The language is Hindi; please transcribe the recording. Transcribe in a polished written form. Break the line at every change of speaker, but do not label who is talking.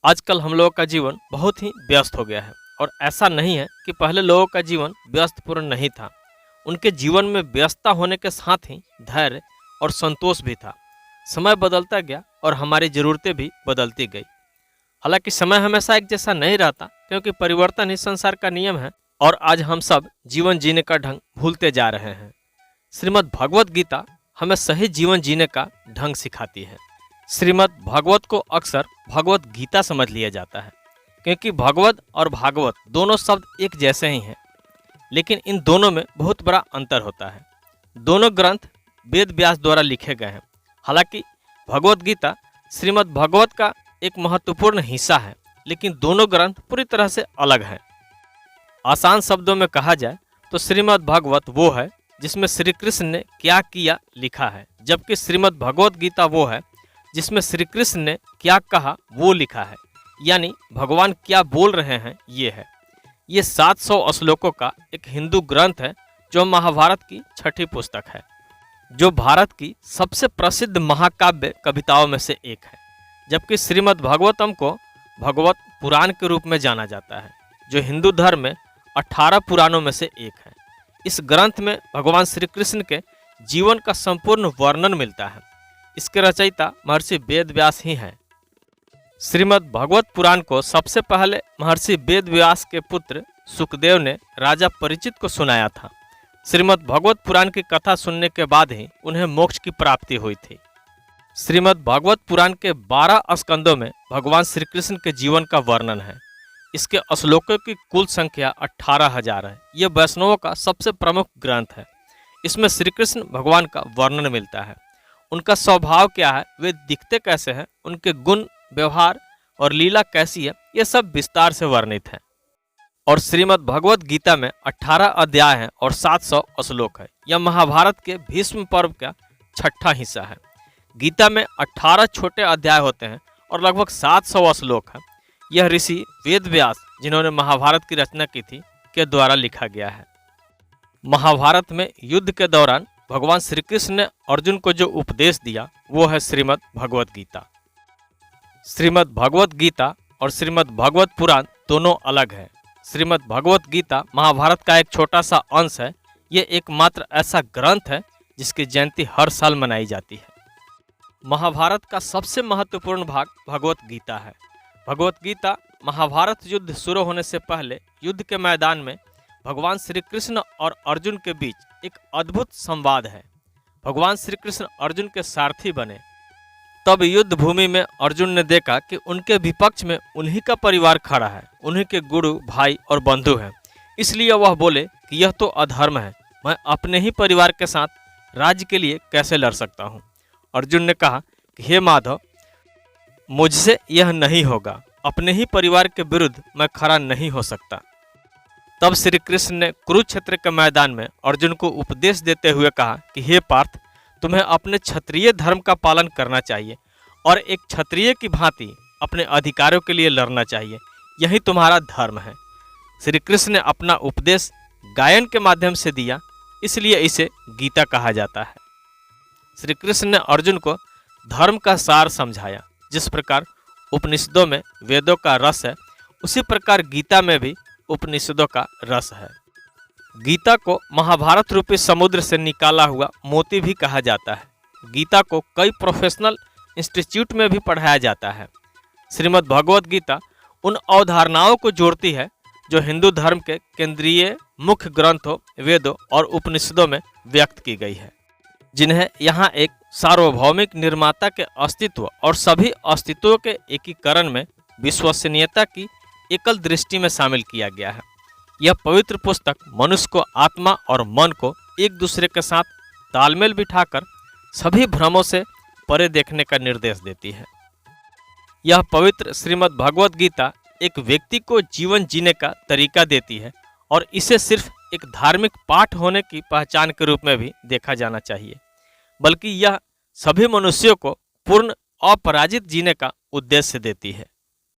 आजकल हम लोगों का जीवन बहुत ही व्यस्त हो गया है और ऐसा नहीं है कि पहले लोगों का जीवन व्यस्तपूर्ण नहीं था। उनके जीवन में व्यस्तता होने के साथ ही धैर्य और संतोष भी था। समय बदलता गया और हमारी ज़रूरतें भी बदलती गई। हालांकि समय हमेशा एक जैसा नहीं रहता, क्योंकि परिवर्तन ही संसार का नियम है और आज हम सब जीवन जीने का ढंग भूलते जा रहे हैं। श्रीमद् भगवत गीता हमें सही जीवन जीने का ढंग सिखाती है। श्रीमद् भागवत को अक्सर भगवत गीता समझ लिया जाता है, क्योंकि भगवत और भागवत दोनों शब्द एक जैसे ही हैं, लेकिन इन दोनों में बहुत बड़ा अंतर होता है। दोनों ग्रंथ वेद व्यास द्वारा लिखे गए हैं। हालांकि भगवत गीता श्रीमद् भागवत का एक महत्वपूर्ण हिस्सा है, लेकिन दोनों ग्रंथ पूरी तरह से अलग हैं। आसान शब्दों में कहा जाए तो श्रीमद् भागवत वो है जिसमें श्री कृष्ण ने क्या किया लिखा है, जबकि श्रीमद् भगवत गीता वो है जिसमें श्री कृष्ण ने क्या कहा वो लिखा है, यानी भगवान क्या बोल रहे हैं ये है। ये 700 श्लोकों का एक हिंदू ग्रंथ है जो महाभारत की छठी पुस्तक है, जो भारत की सबसे प्रसिद्ध महाकाव्य कविताओं में से एक है। जबकि श्रीमद् भागवतम को भगवत पुराण के रूप में जाना जाता है, जो हिंदू धर्म में 18 पुराणों में से एक है। इस ग्रंथ में भगवान श्री कृष्ण के जीवन का संपूर्ण वर्णन मिलता है। इसके रचयिता महर्षि वेद व्यास ही हैं। श्रीमद् भागवत पुराण को सबसे पहले महर्षि वेद व्यास के पुत्र सुखदेव ने राजा परिचित को सुनाया था। श्रीमद् भागवत पुराण की कथा सुनने के बाद ही उन्हें मोक्ष की प्राप्ति हुई थी। श्रीमद् भागवत पुराण के 12 स्कंदों में भगवान श्री कृष्ण के जीवन का वर्णन है। इसके श्लोकों की कुल संख्या 18,000 है। यह वैष्णवों का सबसे प्रमुख ग्रंथ है। इसमें श्री कृष्ण भगवान का वर्णन मिलता है। उनका स्वभाव क्या है, वे दिखते कैसे हैं, उनके गुण, व्यवहार और लीला कैसी है, ये सब विस्तार से वर्णित है। और श्रीमद् भगवत गीता में 18 अध्याय हैं और 700 श्लोक है। यह महाभारत के भीष्म पर्व का छठा हिस्सा है। गीता में 18 छोटे अध्याय होते हैं और लगभग 700 श्लोक है। यह ऋषि वेद व्यास, जिन्होंने महाभारत की रचना की थी, के द्वारा लिखा गया है। महाभारत में युद्ध के दौरान भगवान श्री कृष्ण ने अर्जुन को जो उपदेश दिया वो है श्रीमद् भगवत गीता। श्रीमद् भगवत गीता और श्रीमद् भगवत पुराण दोनों अलग है। श्रीमद् भगवत गीता महाभारत का एक छोटा सा अंश है। ये एकमात्र ऐसा ग्रंथ है जिसकी जयंती हर साल मनाई जाती है। महाभारत का सबसे महत्वपूर्ण भाग भगवत गीता है। भगवत गीता महाभारत युद्ध शुरू होने से पहले युद्ध के मैदान में भगवान श्री कृष्ण और अर्जुन के बीच एक अद्भुत संवाद है। भगवान श्री कृष्ण अर्जुन के सारथी बने। तब युद्ध भूमि में अर्जुन ने देखा कि उनके विपक्ष में उन्हीं का परिवार खड़ा है, उन्हीं के गुरु, भाई और बंधु हैं। इसलिए वह बोले कि यह तो अधर्म है, मैं अपने ही परिवार के साथ राज्य के लिए कैसे लड़ सकता हूँ। अर्जुन ने कहा कि हे माधव, मुझसे यह नहीं होगा, अपने ही परिवार के विरुद्ध मैं खड़ा नहीं हो सकता। तब श्री कृष्ण ने कुरुक्षेत्र के मैदान में अर्जुन को उपदेश देते हुए कहा कि हे पार्थ, तुम्हें अपने क्षत्रिय धर्म का पालन करना चाहिए और एक क्षत्रिय की भांति अपने अधिकारों के लिए लड़ना चाहिए। यही तुम्हारा धर्म है। श्री कृष्ण ने अपना उपदेश गायन के माध्यम से दिया, इसलिए इसे गीता कहा जाता है। श्री कृष्ण ने अर्जुन को धर्म का सार समझाया। जिस प्रकार उपनिषदों में वेदों का रस है, उसी प्रकार गीता में भी उपनिषदों का रस है। गीता को महाभारत रूपी समुद्र से निकाला हुआ मोती भी कहा जाता है। गीता को कई प्रोफेशनल इंस्टीट्यूट में भी पढ़ाया जाता है। श्रीमद् भगवत गीता उन अवधारणाओं को जोड़ती है जो हिंदू धर्म के केंद्रीय मुख्य ग्रंथों, वेदों और उपनिषदों में व्यक्त की गई है, जिन्हें यहाँ एक सार्वभौमिक निर्माता के अस्तित्व और सभी अस्तित्वों के एकीकरण में विश्वसनीयता की एकल दृष्टि में शामिल किया गया है। यह पवित्र पुस्तक मनुष्य को आत्मा और मन को एक दूसरे के साथ तालमेल बिठाकर सभी भ्रमों से परे देखने का निर्देश देती है। यह पवित्र श्रीमद् भगवत गीता एक व्यक्ति को जीवन जीने का तरीका देती है और इसे सिर्फ एक धार्मिक पाठ होने की पहचान के रूप में भी देखा जाना चाहिए, बल्कि यह सभी मनुष्यों को पूर्ण अपराजित जीने का उद्देश्य देती है।